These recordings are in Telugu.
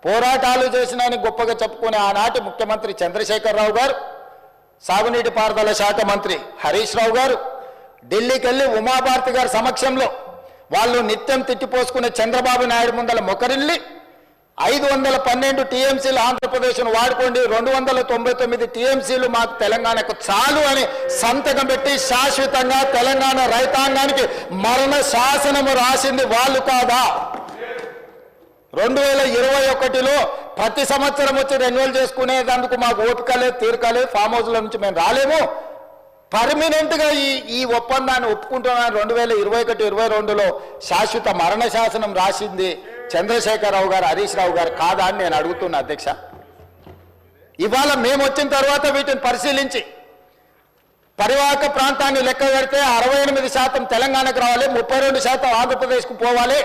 పోరాటాలు చేసినని గొప్పగా చెప్పుకునే ఆనాటి ముఖ్యమంత్రి చంద్రశేఖరరావు గారు, సాగునీటి పారుదల శాఖ మంత్రి హరీష్ రావు గారు ఢిల్లీకి వెళ్ళి ఉమాభారతి గారి సమక్షంలో వాళ్ళు నిత్యం తిట్టిపోసుకునే చంద్రబాబు నాయుడు ముందల మొకరిల్లి 512 టీఎంసీలు ఆంధ్రప్రదేశ్ను వాడుకోండి, 299 టీఎంసీలు మాకు తెలంగాణకు చాలు అని సంతకం పెట్టి శాశ్వతంగా తెలంగాణ రైతాంగానికి మరణ శాసనము రాసింది వాళ్ళు కాదా? 2021లో ప్రతి సంవత్సరం వచ్చి రెన్యువల్ చేసుకునేందుకు మాకు ఓపిక లేదు, తీరిక లేదు, ఫామ్ హౌస్ల నుంచి మేము రాలేము. పర్మినెంట్గా ఈ ఒప్పందాన్ని ఒప్పుకుంటున్నాను 2021-22లో శాశ్వత మరణ శాసనం రాసింది చంద్రశేఖరరావు గారు, హరీష్ రావు గారు కాదా అని నేను అడుగుతున్నా అధ్యక్ష. ఇవాళ మేము వచ్చిన తర్వాత వీటిని పరిశీలించి పరివాహక ప్రాంతాన్ని లెక్క పెడితే 68% తెలంగాణకు రావాలి, 32% ఆంధ్రప్రదేశ్కు పోవాలి,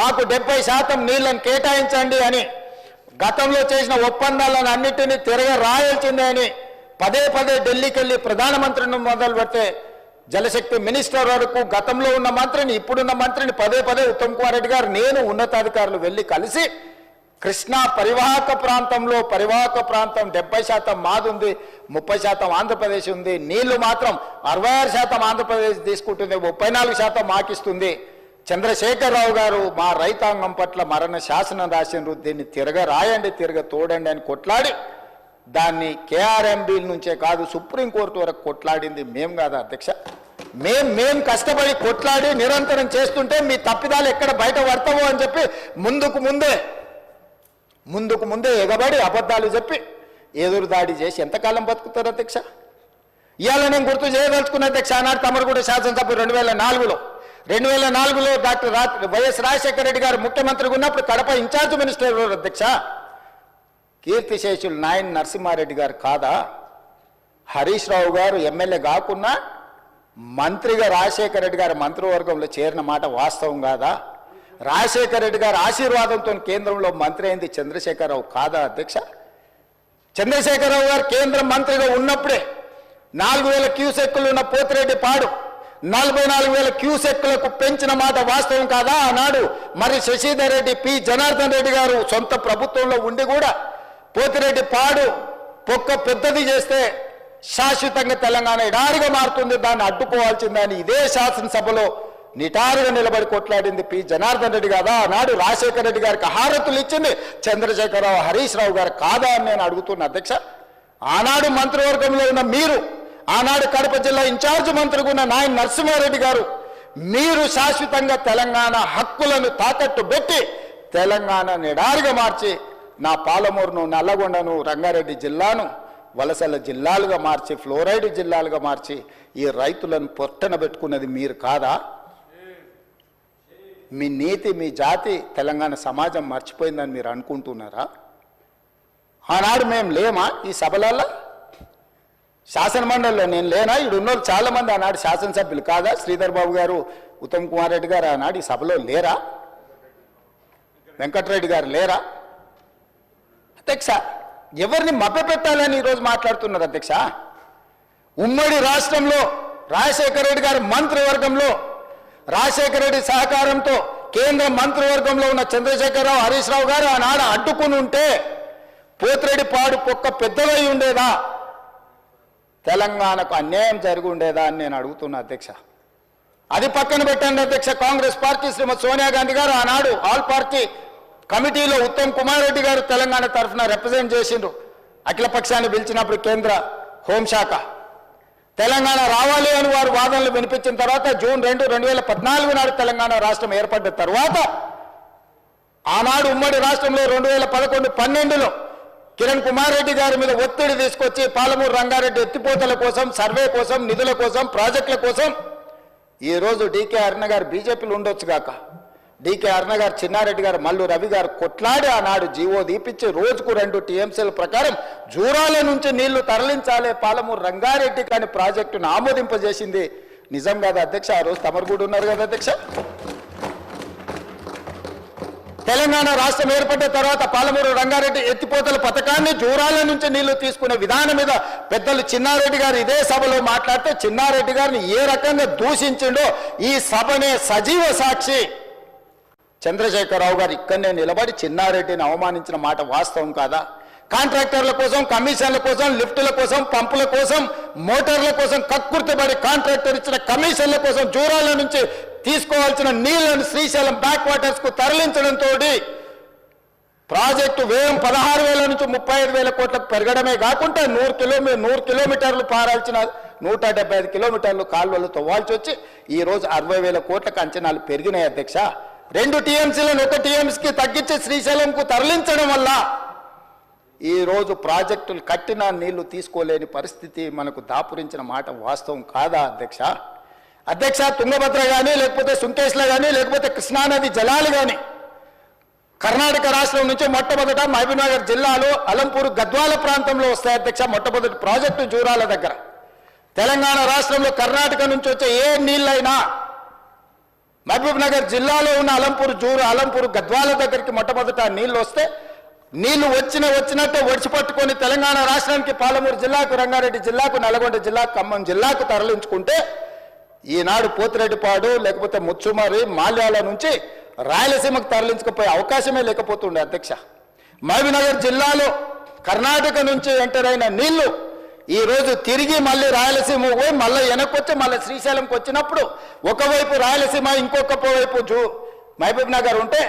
మాకు 70% నీళ్లను కేటాయించండి అని గతంలో చేసిన ఒప్పందాలను అన్నిటినీ తిరగరాయాల్సిందే అని పదే పదే ఢిల్లీకి వెళ్ళి ప్రధానమంత్రిని మొదలు పెడితే జలశక్తి మినిస్టర్ వరకు గతంలో ఉన్న మంత్రిని, ఇప్పుడున్న మంత్రిని పదే పదే ఉత్తమ్ కుమార్ రెడ్డి గారు, నేను ఉన్నతాధికారులు వెళ్ళి కలిసి కృష్ణా పరివాహక ప్రాంతం 70% మాది ఉంది, 30% ఆంధ్రప్రదేశ్ ఉంది, నీళ్లు మాత్రం 66% ఆంధ్రప్రదేశ్ తీసుకుంటుంది, 34% మాకిస్తుంది. చంద్రశేఖరరావు గారు మా రైతాంగం పట్ల మరణ శాసనం రాసినారు, దీన్ని తిరగరాయండి, తోడండి అని కొట్లాడి దాన్ని కేఆర్ఎంబీ నుంచే కాదు సుప్రీంకోర్టు వరకు కొట్లాడింది మేము కాదా అధ్యక్ష? మేం కష్టపడి కొట్లాడి నిరంతరం చేస్తుంటే మీ తప్పిదాలు ఎక్కడ బయట పడతావో అని చెప్పి ముందుకు ముందే ఎగబడి అబద్ధాలు చెప్పి ఎదురు దాడి చేసి ఎంతకాలం బతుకుతారు అధ్యక్ష? ఇవాళ నేను గుర్తు చేయదలుచుకున్న అధ్యక్ష, ఆనాడు తమరుగూడ శాసనసభ్యులు 2004లో డాక్టర్ వైఎస్ రాజశేఖర రెడ్డి గారు ముఖ్యమంత్రిగా ఉన్నప్పుడు కడప ఇన్ఛార్జ్ మినిస్టర్ ఎవరు అధ్యక్ష? కీర్తిశేషులు నాయన్ నరసింహారెడ్డి గారు కాదా? హరీష్ రావు గారు ఎమ్మెల్యే కాకున్నా మంత్రిగా రాజశేఖర రెడ్డి గారి మంత్రివర్గంలో చేరిన మాట వాస్తవం కాదా? రాజశేఖర రెడ్డి గారి ఆశీర్వాదంతో కేంద్రంలో మంత్రి అయింది చంద్రశేఖరరావు కాదా అధ్యక్ష? చంద్రశేఖరరావు గారు కేంద్ర మంత్రిగా ఉన్నప్పుడే 4000 క్యూసెక్కులు ఉన్న పోతిరెడ్డి పాడు 44,000 క్యూసెక్కులకు పెంచిన మాట వాస్తవం కాదా? ఆనాడు మరి శశిధర్ రెడ్డి, పి జనార్దన్ రెడ్డి గారు సొంత ప్రభుత్వంలో ఉండి కూడా పోతిరెడ్డి పాడు పొక్క పెద్దది చేస్తే శాశ్వతంగా తెలంగాణ ఎడారిగా మారుతుంది, దాన్ని అడ్డుకోవాల్సిందని ఇదే శాసనసభలో నిటారుగా నిలబడి కొట్లాడింది పి జనార్దన్ రెడ్డి కాదా? ఆనాడు రాజశేఖర రెడ్డి గారికి హారతులు ఇచ్చింది చంద్రశేఖరరావు, హరీష్ రావు గారు కాదా అని నేను అడుగుతున్నా అధ్యక్ష. ఆనాడు మంత్రివర్గంలో ఉన్న మీరు, ఆనాడు కడప జిల్లా ఇన్ఛార్జ్ మంత్రిగా ఉన్న నాయన్ నరసింహారెడ్డి గారు, మీరు శాశ్వతంగా తెలంగాణ హక్కులను తాకట్టు పెట్టి తెలంగాణ నిడారిగా మార్చి నా పాలమూరును, నల్లగొండను, రంగారెడ్డి జిల్లాను వలసల జిల్లాలుగా మార్చి, ఫ్లోరైడ్ జిల్లాలుగా మార్చి ఈ రైతులను పొట్టన పెట్టుకున్నది మీరు కాదా? మీ నీతి, మీ జాతి తెలంగాణ సమాజం మర్చిపోయిందని మీరు అనుకుంటున్నారా? ఆనాడు మేము లేమా ఈ సభలలో? శాసనమండలిలో నేను లేనా? ఇడున్నోళ్ళు చాలామంది ఆనాడు శాసనసభ్యులు కాదా? శ్రీధర్ బాబు గారు, ఉత్తమ్ కుమార్ రెడ్డి గారు ఆనాడు ఈ సభలో లేరా? వెంకటరెడ్డి గారు లేరా? అధ్యక్ష, ఎవరిని మభ్యపెట్టాలని ఈరోజు మాట్లాడుతున్నారు అధ్యక్ష? ఉమ్మడి రాష్ట్రంలో రాజశేఖర రెడ్డి గారి మంత్రివర్గంలో రాజశేఖర రెడ్డి సహకారంతో కేంద్ర మంత్రివర్గంలో ఉన్న చంద్రశేఖరరావు, హరీష్ రావు గారు ఆనాడు అడ్డుకుని ఉంటే పోతిరెడ్డి పాడు పొక్క పెద్దదై ఉండేదా? తెలంగాణకు అన్యాయం జరిగి ఉండేదా అని నేను అడుగుతున్నా అధ్యక్ష. అది పక్కన పెట్టండి అధ్యక్ష. కాంగ్రెస్ పార్టీ శ్రీమతి సోనియా గాంధీ గారు ఆనాడు ఆల్ పార్టీ కమిటీలో ఉత్తమ్ కుమార్ రెడ్డి గారు తెలంగాణ తరఫున రిప్రజెంట్ చేసిండ్రు. అఖిల పక్షాన్ని పిలిచినప్పుడు కేంద్ర హోంశాఖ తెలంగాణ రావాలి అని వారు వాదనలు వినిపించిన తర్వాత జూన్ 2, 2014 నాడు తెలంగాణ రాష్ట్రం ఏర్పడ్డ తర్వాత ఆనాడు ఉమ్మడి రాష్ట్రంలో 2011-12లో కిరణ్ కుమార్ రెడ్డి గారి మీద ఒత్తిడి తీసుకొచ్చి పాలమూరు రంగారెడ్డి ఎత్తిపోతల కోసం, సర్వే కోసం, నిధుల కోసం, ప్రాజెక్టుల కోసం ఈరోజు డీకే అరుణ గారు బీజేపీలో ఉండొచ్చు కాక డీకే అరుణ గారు, చిన్నారెడ్డి గారు, మల్లు రవి గారు కొట్లాడి ఆనాడు జీవో దీపించి రోజుకు 2 టీఎంసీల ప్రకారం జూరాల నుంచి నీళ్లు తరలించాలి పాలమూరు రంగారెడ్డి కానీ ప్రాజెక్టును ఆమోదింపజేసింది నిజం కాదా అధ్యక్ష? ఆ రోజు తమరు కూడా ఉన్నారు కదా అధ్యక్ష. తెలంగాణ రాష్ట్రం ఏర్పడ్డ తర్వాత పాలమూరు రంగారెడ్డి ఎత్తిపోతల పథకాన్ని జూరాల నుంచి నీళ్లు తీసుకునే విధానం మీద పెద్దలు చిన్నారెడ్డి గారు ఇదే సభలో మాట్లాడితే చిన్నారెడ్డి గారిని ఏ రకంగా దూషించిండో ఈ సభనే సజీవ సాక్షి. చంద్రశేఖరరావు గారు ఇక్కడనే నిలబడి చిన్నారెడ్డిని అవమానించిన మాట వాస్తవం కాదా? కాంట్రాక్టర్ల కోసం, కమిషన్ల కోసం, లిఫ్టుల కోసం, పంపుల కోసం, మోటార్ల కోసం కక్కుర్తిపడి కాంట్రాక్టర్ ఇచ్చిన కమిషన్ల కోసం జూరాల నుంచి తీసుకోవాల్సిన నీళ్లను శ్రీశైలం బ్యాక్ వాటర్స్ కు తరలించడంతో ప్రాజెక్టు వ్యయం 16,000 నుంచి 35,000 కోట్లకు పెరగడమే కాకుండా 100 కిలోమీటర్లు పారాల్సిన 175 కిలోమీటర్లు కాలువలు తవ్వాల్సి వచ్చి ఈరోజు 60,000 కోట్లకు అంచనాలు పెరిగినాయి అధ్యక్ష. 2 టీఎంసీలను 1 టీఎంసీకి తగ్గించి శ్రీశైలంకు తరలించడం వల్ల ఈరోజు ప్రాజెక్టులు కట్టిన నీళ్లు తీసుకోలేని పరిస్థితి మనకు దాపురించిన మాట వాస్తవం కాదా అధ్యక్ష? అధ్యక్ష, తుంగభద్ర కానీ, లేకపోతే సుంకేశ్ల కానీ, లేకపోతే కృష్ణానది జలాలు కానీ కర్ణాటక రాష్ట్రం నుంచి మొట్టమొదట మహబూబ్నగర్ జిల్లాలో అలంపూర్ గద్వాల ప్రాంతంలో వస్తాయి అధ్యక్ష. మొట్టమొదటి ప్రాజెక్టు జూరాల దగ్గర. తెలంగాణ రాష్ట్రంలో కర్ణాటక నుంచి వచ్చే ఏ నీళ్ళైనా మహబూబ్నగర్ జిల్లాలో ఉన్న అలంపూర్ గద్వాల దగ్గరికి మొట్టమొదట నీళ్లు వస్తే నీళ్లు వచ్చినట్టే ఒడిచిపట్టుకొని తెలంగాణ రాష్ట్రానికి పాలమూరు జిల్లాకు, రంగారెడ్డి జిల్లాకు, నల్గొండ జిల్లాకు, ఖమ్మం జిల్లాకు తరలించుకుంటే ఈనాడు పోతిరెడ్డిపాడు లేకపోతే ముచ్చుమరి, మాల్యాల నుంచి రాయలసీమకు తరలించకపోయే అవకాశమే లేకపోతుండే అధ్యక్ష. మహబూబ్నగర్ జిల్లాలో కర్ణాటక నుంచి ఎంటర్ అయిన నీళ్లు ఈరోజు తిరిగి మళ్ళీ రాయలసీమ పోయి మళ్ళీ వెనక్కొచ్చి మళ్ళీ శ్రీశైలంకి వచ్చినప్పుడు ఒకవైపు రాయలసీమ, ఇంకొక వైపు మహబూబ్నగర్ ఉంటే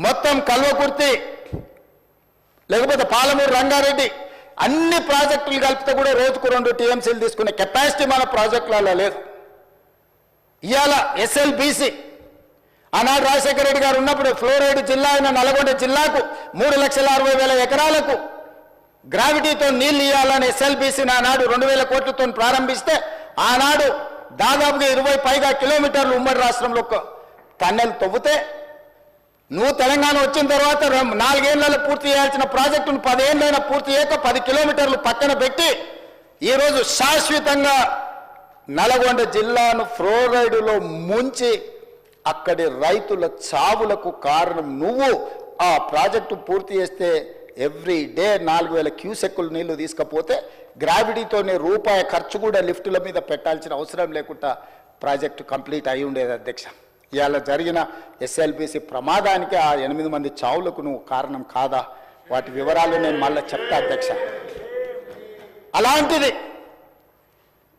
మొత్తం కల్వకుర్తి లేకపోతే పాలమూరు, రంగారెడ్డి అన్ని ప్రాజెక్టులు కలిపితే కూడా రోజుకు 2 టీఎంసీలు తీసుకునే కెపాసిటీ మన ప్రాజెక్టులలో లేదు. ఇవాళ ఎస్ఎల్బీసీ ఆనాడు రాజశేఖర రెడ్డి గారు ఉన్నప్పుడు ఫ్లోరైడ్ జిల్లా అయిన నల్గొండ జిల్లాకు 3,60,000 ఎకరాలకు గ్రావిటీతో నీళ్లు ఇవ్వాలని ఎస్ఎల్బీసీని ఆనాడు 2,000 కోట్లతో ప్రారంభిస్తే ఆనాడు దాదాపుగా 20 పైగా కిలోమీటర్లు ఉమ్మడి రాష్ట్రంలో టన్నెల్ తవ్వుతే నువ్వు తెలంగాణ వచ్చిన తర్వాత 4 ఏళ్లలో పూర్తి చేయాల్సిన ప్రాజెక్టును 10 ఏళ్ళైనా పూర్తి చేయక 10 కిలోమీటర్లు పక్కన పెట్టి ఈరోజు శాశ్వతంగా నల్గొండ జిల్లాను ఫ్లోరైడ్లో ముంచి అక్కడి రైతుల చావులకు కారణం నువ్వు. ఆ ప్రాజెక్టు పూర్తి చేస్తే ఎవ్రీ డే 4,000 క్యూసెక్కులు నీళ్లు తీసుకపోతే గ్రావిటీతోనే రూపాయి ఖర్చు కూడా లిఫ్టుల మీద పెట్టాల్సిన అవసరం లేకుండా ప్రాజెక్టు కంప్లీట్ అయి ఉండేది అధ్యక్ష. ఇవాళ జరిగిన ఎస్ఎల్బీసీ ప్రమాదానికి ఆ 8 మంది చావులకు నువ్వు కారణం కాదా? వాటి వివరాలు నేను మళ్ళీ చెప్తా అధ్యక్ష. అలాంటిది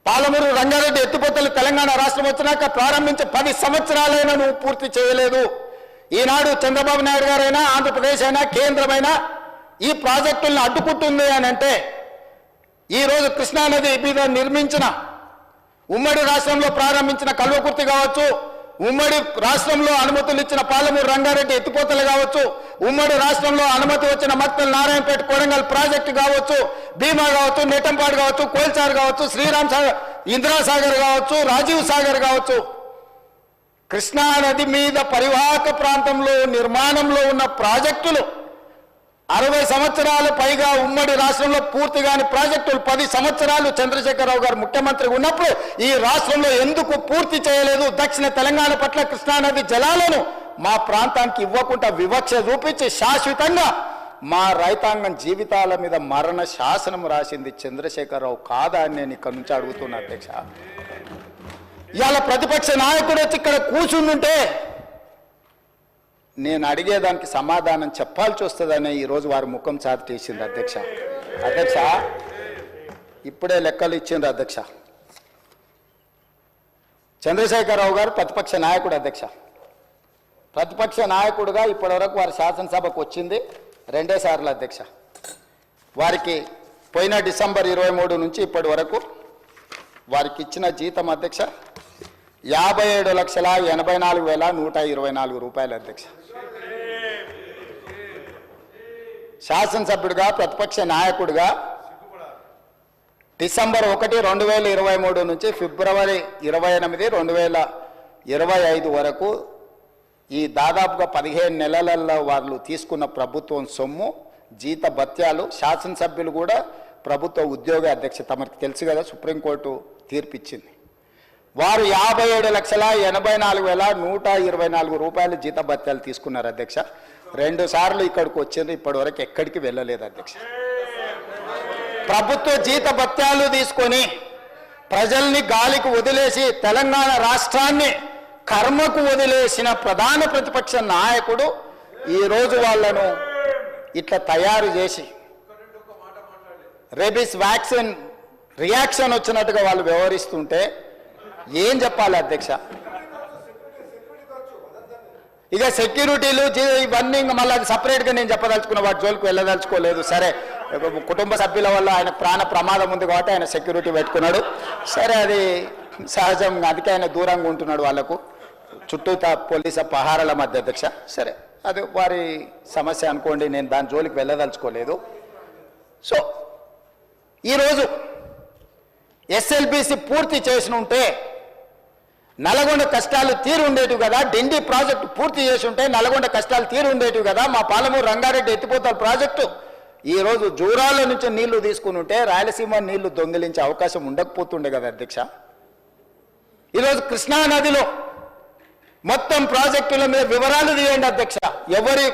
పాలమూరు, రంగారెడ్డి ఎత్తిపోతలు తెలంగాణ రాష్ట్రం వచ్చినాక ప్రారంభించి 10 సంవత్సరాలైనా నువ్వు పూర్తి చేయలేదు. ఈనాడు చంద్రబాబు నాయుడు గారైనా, ఆంధ్రప్రదేశ్ అయినా, కేంద్రమైనా ఈ ప్రాజెక్టులను అడ్డుకుంటుంది అని అంటే ఈరోజు కృష్ణానది మీద నిర్మించిన ఉమ్మడి రాష్ట్రంలో ప్రారంభించిన కల్వకుర్తి కావచ్చు, ఉమ్మడి రాష్ట్రంలో అనుమతులు ఇచ్చిన పాలమూరు, రంగారెడ్డి ఎత్తిపోతలు కావచ్చు, ఉమ్మడి రాష్ట్రంలో అనుమతి వచ్చిన మక్తల్, నారాయణపేట, కొడంగల్ ప్రాజెక్టు కావచ్చు, భీమా కావచ్చు, నెట్టంపాడు కావచ్చు, కోల్చార్ కావచ్చు, శ్రీరామ్ సాగర్, ఇందిరాసాగర్ కావచ్చు, రాజీవ్ సాగర్ కావచ్చు, కృష్ణానది మీద పరివాహక ప్రాంతంలో నిర్మాణంలో ఉన్న ప్రాజెక్టులు 60 సంవత్సరాలు పైగా ఉమ్మడి రాష్ట్రంలో పూర్తి కాని ప్రాజెక్టులు 10 సంవత్సరాలు చంద్రశేఖరరావు గారు ముఖ్యమంత్రిగా ఉన్నప్పుడు ఈ రాష్ట్రంలో ఎందుకు పూర్తి చేయలేదు? దక్షిణ తెలంగాణ పట్ల కృష్ణానది జలాలను మా ప్రాంతానికి ఇవ్వకుండా వివక్ష చూపించి శాశ్వతంగా మా రైతాంగం జీవితాల మీద మరణ శాసనం రాసింది చంద్రశేఖరరావు కాదా అని నేను ఇక్కడ నుంచి అడుగుతున్నా అధ్యక్ష. ఇవాళ ప్రతిపక్ష నాయకుడు వచ్చి ఇక్కడ కూర్చుంటుంటే నేను అడిగేదానికి సమాధానం చెప్పాల్సి వస్తుందని ఈరోజు వారు ముఖం చాటేసింది అధ్యక్ష. అధ్యక్ష, ఇప్పుడే లెక్కలు ఇచ్చిండ్రు అధ్యక్ష. చంద్రశేఖరరావు గారు ప్రతిపక్ష నాయకుడు అధ్యక్ష. ప్రతిపక్ష నాయకుడుగా ఇప్పటివరకు వారి శాసనసభకు వచ్చింది 2 సార్లు అధ్యక్ష. వారికి పోయిన డిసెంబర్ 23 నుంచి ఇప్పటి వరకు వారికి ఇచ్చిన జీతం అధ్యక్ష 57,84,124 రూపాయలు అధ్యక్ష. శాసనసభ్యుడిగా, ప్రతిపక్ష నాయకుడిగా డిసెంబర్ 1, 2023 నుంచి ఫిబ్రవరి 28, 2025 వరకు ఈ దాదాపుగా 15 నెలలలో వాళ్ళు తీసుకున్న ప్రభుత్వం సొమ్ము, జీత భత్యాలు, శాసనసభ్యులు కూడా ప్రభుత్వ ఉద్యోగ అధ్యక్ష. తమకు తెలుసు కదా, సుప్రీంకోర్టు తీర్పిచ్చింది. వారు 57,84,124 రూపాయలు జీత భత్యాలు తీసుకున్నారు అధ్యక్ష. 2 సార్లు ఇక్కడికి వచ్చింది, ఇప్పటి వరకు ఎక్కడికి వెళ్ళలేదు అధ్యక్ష. ప్రభుత్వ జీత భత్యాలు తీసుకొని ప్రజల్ని గాలికి వదిలేసి తెలంగాణ రాష్ట్రాన్ని కర్మకు వదిలేసిన ప్రధాన ప్రతిపక్ష నాయకుడు ఈరోజు వాళ్ళను ఇట్లా తయారు చేసి రేబీస్ వ్యాక్సిన్ రియాక్షన్ వచ్చినట్టుగా వాళ్ళు వ్యవహరిస్తుంటే ఏం చెప్పాలి అధ్యక్ష? ఇక సెక్యూరిటీలు ఇవన్నీ మళ్ళీ అది సపరేట్గా నేను చెప్పదలుచుకున్న వాటి జోలికి వెళ్ళదలుచుకోలేదు. సరే, కుటుంబ సభ్యుల వల్ల ఆయన ప్రాణ ప్రమాదం ఉంది కాబట్టి ఆయన సెక్యూరిటీ పెట్టుకున్నాడు. సరే, అది సహజంగా, అందుకే ఆయన దూరంగా ఉంటున్నాడు వాళ్ళకు చుట్టూతా పోలీసు పహారాల మధ్య అధ్యక్ష. సరే, అది వారి సమస్య అనుకోండి, నేను దాని జోలికి వెళ్ళదలుచుకోలేదు. సో ఈరోజు ఎస్ఎల్బిసి పూర్తి చేసి ఉంటే నల్గొండ కష్టాలు తీరు ఉండేటివి కదా, డిండి ప్రాజెక్టు పూర్తి చేసి ఉంటే నల్గొండ కష్టాలు తీరు ఉండేటివి కదా, మా పాలమూరు రంగారెడ్డి ఎత్తిపోతల ప్రాజెక్టు ఈరోజు జూరాల నుంచి నీళ్లు తీసుకుని ఉంటే రాయలసీమ నీళ్లు దొంగిలించే అవకాశం ఉండకపోతుండే కదా అధ్యక్ష. ఈరోజు కృష్ణా నదిలో మొత్తం ప్రాజెక్టుల మీద వివరాలు తీయండి అధ్యక్ష. ఎవరి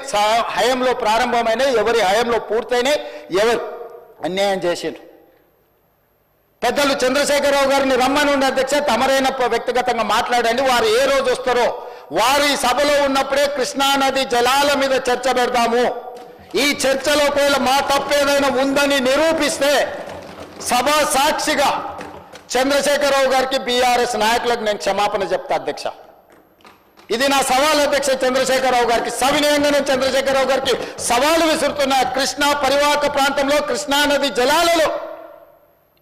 హయంలో ప్రారంభమైనాయి, ఎవరి హయంలో పూర్తయినాయి, ఎవరు అన్యాయం చేసిండ్రు. పెద్దలు చంద్రశేఖరరావు గారిని రమ్మని ఉండే అధ్యక్ష, తమరైన వ్యక్తిగతంగా మాట్లాడండి. వారు ఏ రోజు వస్తారో వారి సభలో ఉన్నప్పుడే కృష్ణానది జలాల మీద చర్చ పెడతాము. ఈ చర్చలో ఒకవేళ మా తప్పేదైనా ఉందని నిరూపిస్తే సభ సాక్షిగా చంద్రశేఖరరావు గారికి, బీఆర్ఎస్ నాయకులకు నేను క్షమాపణ చెప్తా అధ్యక్ష. ఇది నా సవాల్ అధ్యక్ష చంద్రశేఖరరావు గారికి. సవినయంగా నేను చంద్రశేఖరరావు గారికి సవాలు విసురుతున్నా. కృష్ణా పరివాహక ప్రాంతంలో కృష్ణానది జలాలలో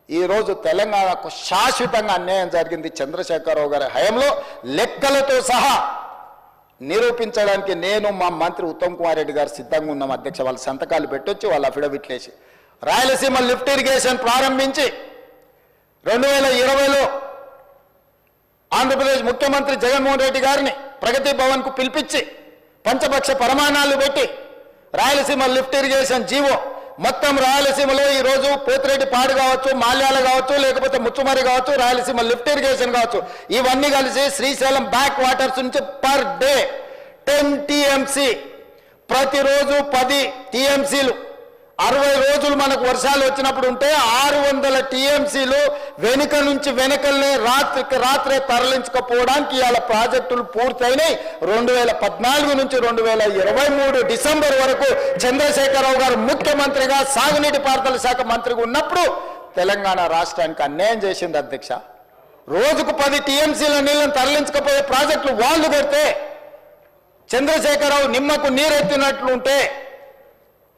ఈరోజు తెలంగాణకు శాశ్వతంగా అన్యాయం జరిగింది చంద్రశేఖరరావు గారి హయంలో, లెక్కలతో సహా నిరూపించడానికి నేను, మా మంత్రి ఉత్తమ్ కుమార్ రెడ్డి గారు సిద్ధంగా ఉన్నాం అధ్యక్ష. వాళ్ళ సంతకాలు పెట్టొచ్చి వాళ్ళ అఫిడవిట్లు వేసి రాయలసీమ లిఫ్ట్ ఇరిగేషన్ ప్రారంభించి 2020లో ఆంధ్రప్రదేశ్ ముఖ్యమంత్రి జగన్మోహన్ రెడ్డి గారిని ప్రగతి భవన్కు పిలిపించి పంచపక్ష ప్రమాణాలు పెట్టి రాయలసీమ లిఫ్ట్ ఇరిగేషన్ జీవో మొత్తం రాయలసీమలో ఈరోజు పోతిరెడ్డి పాడు కావచ్చు, మాల్యాల కావచ్చు, లేకపోతే ముచ్చుమరి కావచ్చు, రాయలసీమ లిఫ్ట్ ఇరిగేషన్ కావచ్చు, ఇవన్నీ కలిసి శ్రీశైలం బ్యాక్ వాటర్స్ నుంచి పర్ డే 10 టీఎంసీ, ప్రతిరోజు 10 టీఎంసీలు, 60 రోజులు మనకు వర్షాలు వచ్చినప్పుడు ఉంటే 600 టీఎంసీలు వెనుక నుంచి వెనకల్నే రాత్రికి రాత్రే తరలించకపోవడానికి ఇవాళ ప్రాజెక్టులు పూర్తయినాయి. 2014 నుంచి 2023 డిసెంబర్ వరకు చంద్రశేఖరరావు గారు ముఖ్యమంత్రిగా సాగునీటి పారుదల శాఖ మంత్రిగా ఉన్నప్పుడు తెలంగాణ రాష్ట్రానికి అన్యాయం చేసింది అధ్యక్ష. రోజుకు 10 టీఎంసీల నీళ్ళని తరలించకపోయే ప్రాజెక్టులు వాళ్ళు కొడితే చంద్రశేఖరరావు నిమ్మకు నీరెత్తినట్లుంటే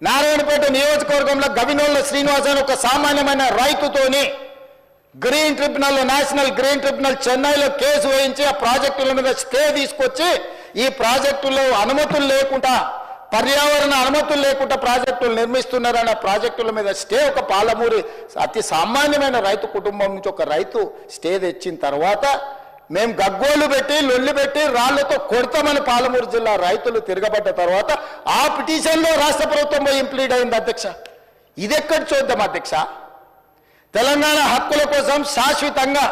నారాయణపేట నియోజకవర్గంలో గవినోళ్ళ శ్రీనివాస్ అని ఒక సామాన్యమైన రైతుతోని green tribunal, national green tribunal చెన్నైలో కేసు వేయించి ఆ ప్రాజెక్టుల మీద స్టే తీసుకొచ్చి ఈ ప్రాజెక్టులో అనుమతులు లేకుండా, పర్యావరణ అనుమతులు లేకుండా ప్రాజెక్టులు నిర్మిస్తున్నారన్న ప్రాజెక్టుల మీద స్టే ఒక పాలమూరి అతి సామాన్యమైన రైతు కుటుంబం నుంచి ఒక రైతు స్టే తెచ్చిన తర్వాత మేము గగ్గోలు పెట్టి లొల్లి పెట్టి రాళ్లతో కొడతామని పాలమూరు జిల్లా రైతులు తిరగబడ్డ తర్వాత ఆ పిటిషన్లో రాష్ట్ర ప్రభుత్వం ఇంప్లీడ్ అయింది అధ్యక్ష. ఇది ఎక్కడ చూద్దాం అధ్యక్ష? తెలంగాణ హక్కుల కోసం శాశ్వతంగా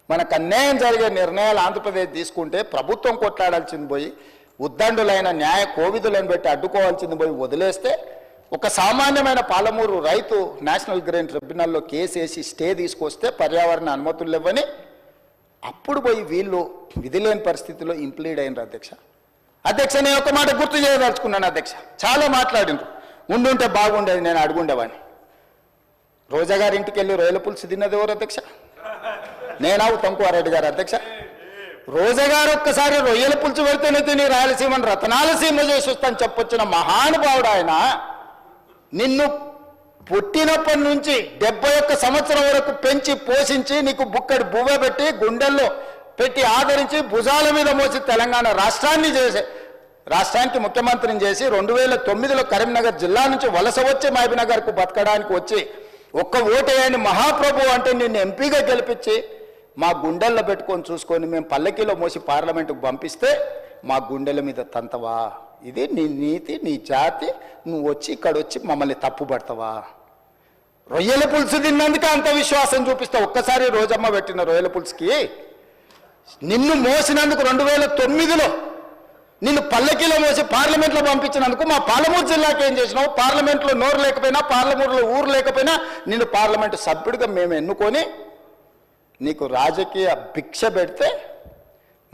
మనకు అన్యాయం జరిగే నిర్ణయాలు ఆంధ్రప్రదేశ్ తీసుకుంటే ప్రభుత్వం కొట్లాడాల్సింది పోయి, ఉద్దండులైన న్యాయ కోవిదులను పెట్టి అడ్డుకోవాల్సింది పోయి వదిలేస్తే ఒక సామాన్యమైన పాలమూరు రైతు నేషనల్ గ్రీన్ ట్రిబ్యునల్లో కేసు వేసి స్టే తీసుకొస్తే పర్యావరణ అనుమతులు ఇవ్వని అప్పుడు పోయి వీళ్ళు విధి లేని పరిస్థితిలో ఇంప్లీడ్ అయినారు అధ్యక్ష. అధ్యక్ష, నేను ఒక మాట గుర్తు చేయదలుచుకున్నాను అధ్యక్ష. చాలా మాట్లాడినారు, ఉండుంటే బాగుండేది, నేను అడుగుండేవాడిని. రోజా గారి ఇంటికి వెళ్ళి రొయ్యల పులుసు తిన్నది ఎవరు అధ్యక్ష? నేనా ఉత్తమ్ కుమార్ రెడ్డి గారు అధ్యక్ష? రోజా గారు ఒక్కసారి రొయ్యల పులుసు పెడితేనే తిని రాయలసీమను రతనాలసీమ చేసి వస్తాను చెప్పొచ్చిన మహానుభావుడు ఆయన. నిన్ను పుట్టినప్పటి నుంచి 71 సంవత్సరం వరకు పెంచి పోషించి నీకు బుక్కడి బువ్వ పెట్టి గుండెల్లో పెట్టి ఆదరించి భుజాల మీద మోసి తెలంగాణ రాష్ట్రానికి ముఖ్యమంత్రిని చేసి 2009లో కరీంనగర్ జిల్లా నుంచి వలస వచ్చి మహబూబ్నగర్కు బతకడానికి వచ్చి ఒక్క ఓటేయని మహాప్రభు అంటే నిన్ను ఎంపీగా గెలిపించి మా గుండెల్లో పెట్టుకొని చూసుకొని మేము పల్లకీలో మోసి పార్లమెంటుకు పంపిస్తే మా గుండెల మీద తంతవా? ఇది నీ నీతి, నీ జాతి. నువ్వు వచ్చి ఇక్కడ వచ్చి మమ్మల్ని తప్పుపడతావా? రొయ్యల పులుసు తిన్నందుకే అంత విశ్వాసం చూపిస్తావు. ఒక్కసారి రోజమ్మ పెట్టిన రొయ్యల పులుసుకి నిన్ను మోసినందుకు 2009లో నిన్ను పల్లకీలో మోసి పార్లమెంట్లో పంపించినందుకు మా పాలమూరు జిల్లాకి ఏం చేసినావు? పార్లమెంట్లో నోరు లేకపోయినా, పార్లమూరులో ఊరు లేకపోయినా నిన్ను పార్లమెంటు సభ్యుడిగా మేము ఎన్నుకొని నీకు రాజకీయ భిక్ష పెడితే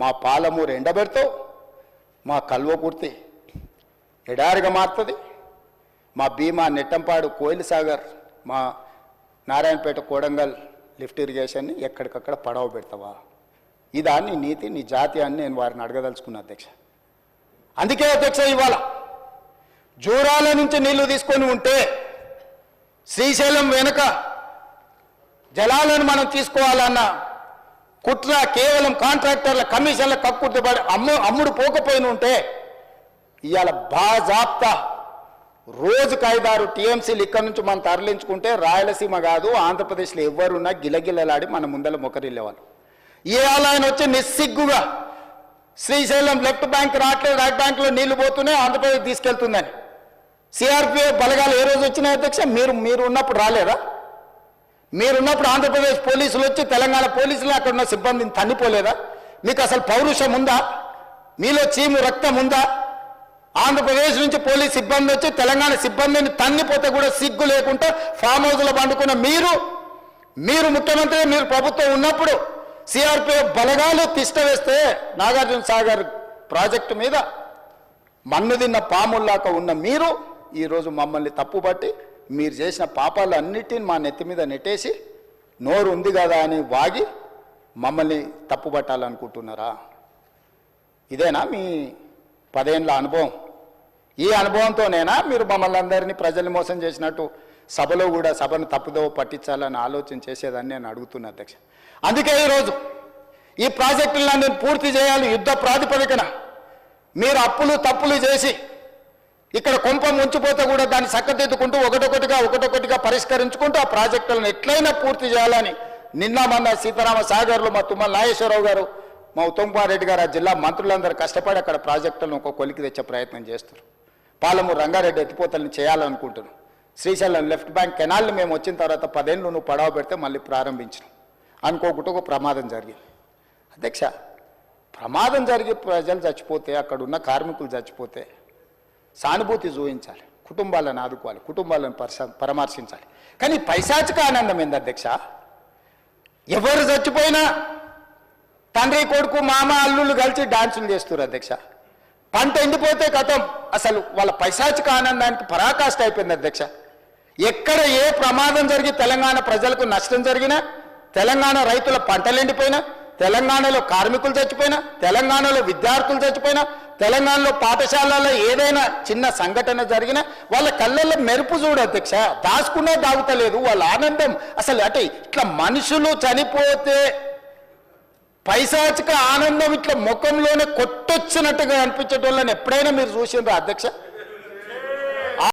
మా పాలమూరు ఎండబెడతావు, మా కల్వకుర్తి ఎడారిగా మారుతుంది, మా భీమా నెట్టంపాడు కోయిల్ సాగర్ మా నారాయణపేట కోడంగల్ లిఫ్ట్ ఇరిగేషన్ని ఎక్కడికక్కడ పడవ పెడతావా? ఇదా నీ నీతి, నీ జాతి అని నేను వారిని అడగదలుచుకున్నా అధ్యక్ష. అందుకే అధ్యక్ష ఇవాళ జూరాల నుంచి నీళ్లు తీసుకొని ఉంటే శ్రీశైలం వెనుక జలాలను మనం తీసుకోవాలన్న కుట్ర కేవలం కాంట్రాక్టర్ల కమిషన్ల కక్కుర్తిపడి అమ్ముడు పోకపోయిన ఉంటే ఇవాళ బాజాప్తా రోజుకు 5-6 టీఎంసీలు ఇక్కడ నుంచి మనం తరలించుకుంటే రాయలసీమ కాదు ఆంధ్రప్రదేశ్లో ఎవరున్నా గిలగిలలాడి మన ముందర మొకరిల్లేవాళ్ళు. ఇవాళ ఆయన వచ్చి నిస్సిగ్గుగా శ్రీశైలం లెఫ్ట్ బ్యాంక్ రావట్లేదు, రైట్ బ్యాంక్లో నీళ్లు పోతూనే ఆంధ్రప్రదేశ్ తీసుకెళ్తుందని. సిఆర్పిఎఫ్ బలగాలు ఏ రోజు వచ్చినాయి అధ్యక్ష? మీరు ఉన్నప్పుడు రాలేదా? మీరున్నప్పుడు ఆంధ్రప్రదేశ్ పోలీసులు వచ్చి తెలంగాణ పోలీసులు అక్కడ ఉన్న సిబ్బందిని తన్నిపోలేదా? మీకు అసలు పౌరుషం ఉందా? మీలో చీము రక్తం ఉందా? ఆంధ్రప్రదేశ్ నుంచి పోలీస్ సిబ్బంది వచ్చి తెలంగాణ సిబ్బందిని తన్నిపోతే కూడా సిగ్గు లేకుండా ఫామ్ హౌస్లో పండుకున్న మీరు ముఖ్యమంత్రి, మీరు ప్రభుత్వం ఉన్నప్పుడు సిఆర్పిఎఫ్ బలగాలు తిష్ట వేస్తే నాగార్జున సాగర్ ప్రాజెక్టు మీద మన్ను తిన్న పాముల్లాక ఉన్న మీరు ఈరోజు మమ్మల్ని తప్పుపట్టి మీరు చేసిన పాపాలు అన్నిటిని మా నెత్తి మీద నెట్టేసి నోరు ఉంది కదా అని వాగి మమ్మల్ని తప్పుపట్టాలనుకుంటున్నారా? ఇదేనా మీ 10 ఏళ్ల అనుభవం? ఈ అనుభవంతోనేనా మీరు మమ్మల్ని అందరినీ ప్రజల్ని మోసం చేసినట్టు సభలో కూడా సభను తప్పుదోవ పట్టించాలని ఆలోచన చేసేదాన్ని నేను అడుగుతున్నా అధ్యక్ష. అందుకే ఈరోజు ఈ ప్రాజెక్టులను పూర్తి చేయాలి యుద్ధ ప్రాతిపదికన. మీరు అప్పులు తప్పులు చేసి ఇక్కడ కొంప ముంచిపోతే కూడా దాన్ని చక్కదిద్దుకుంటూ ఒకటొకటిగా పరిష్కరించుకుంటూ ఆ ప్రాజెక్టులను ఎట్లయినా పూర్తి చేయాలని నిన్న మొన్న సీతారామ సాగర్లో మా తుమ్మల నాగేశ్వరరావు గారు, మా ఉత్తమ్ కుమార్ రెడ్డి గారు, ఆ జిల్లా మంత్రులందరూ కష్టపడి అక్కడ ప్రాజెక్టులను ఒక కొలికి తెచ్చే ప్రయత్నం చేస్తారు. పాలమూరు రంగారెడ్డి ఎత్తిపోతలను చేయాలనుకుంటున్నాం. శ్రీశైలం లెఫ్ట్ బ్యాంక్ కెనాల్ని మేము వచ్చిన తర్వాత 10 ఏళ్ళు నువ్వు పడవ పెడితే మళ్ళీ ప్రారంభించినాం. అనుకోకుండా ఒక ప్రమాదం జరిగింది అధ్యక్ష. ప్రమాదం జరిగి ప్రజలు చచ్చిపోతే, అక్కడ ఉన్న కార్మికులు చచ్చిపోతే సానుభూతి చూపించాలి, కుటుంబాలను ఆదుకోవాలి, కుటుంబాలను పరామర్శించాలి. కానీ పైశాచిక ఆనందం ఏంది అధ్యక్ష? ఎవరు చచ్చిపోయినా తండ్రి కొడుకు మామ అల్లుళ్ళు కలిసి డాన్సులు చేస్తారు అధ్యక్ష. పంట ఎండిపోతే కథం, అసలు వాళ్ళ పైశాచిక ఆనందానికి పరాకాష్ట అయిపోయింది అధ్యక్ష. ఎక్కడ ఏ ప్రమాదం జరిగి తెలంగాణ ప్రజలకు నష్టం జరిగినా, తెలంగాణ రైతుల పంటలు ఎండిపోయినా, తెలంగాణలో కార్మికులు చచ్చిపోయినా, తెలంగాణలో విద్యార్థులు చచ్చిపోయినా, తెలంగాణలో పాఠశాలలో ఏదైనా చిన్న సంఘటన జరిగినా వాళ్ళ కళ్ళల్లో మెరుపు చూడు అధ్యక్ష. దాచుకునే దాగుతలేదు వాళ్ళ ఆనందం. అసలు అంటే ఇట్లా మనుషులు చనిపోతే పైశాచిక ఆనందం ఇట్లా ముఖంలోనే కొట్టొచ్చినట్టుగా అనిపించడం ఎప్పుడైనా మీరు చూసిండ్రా అధ్యక్ష?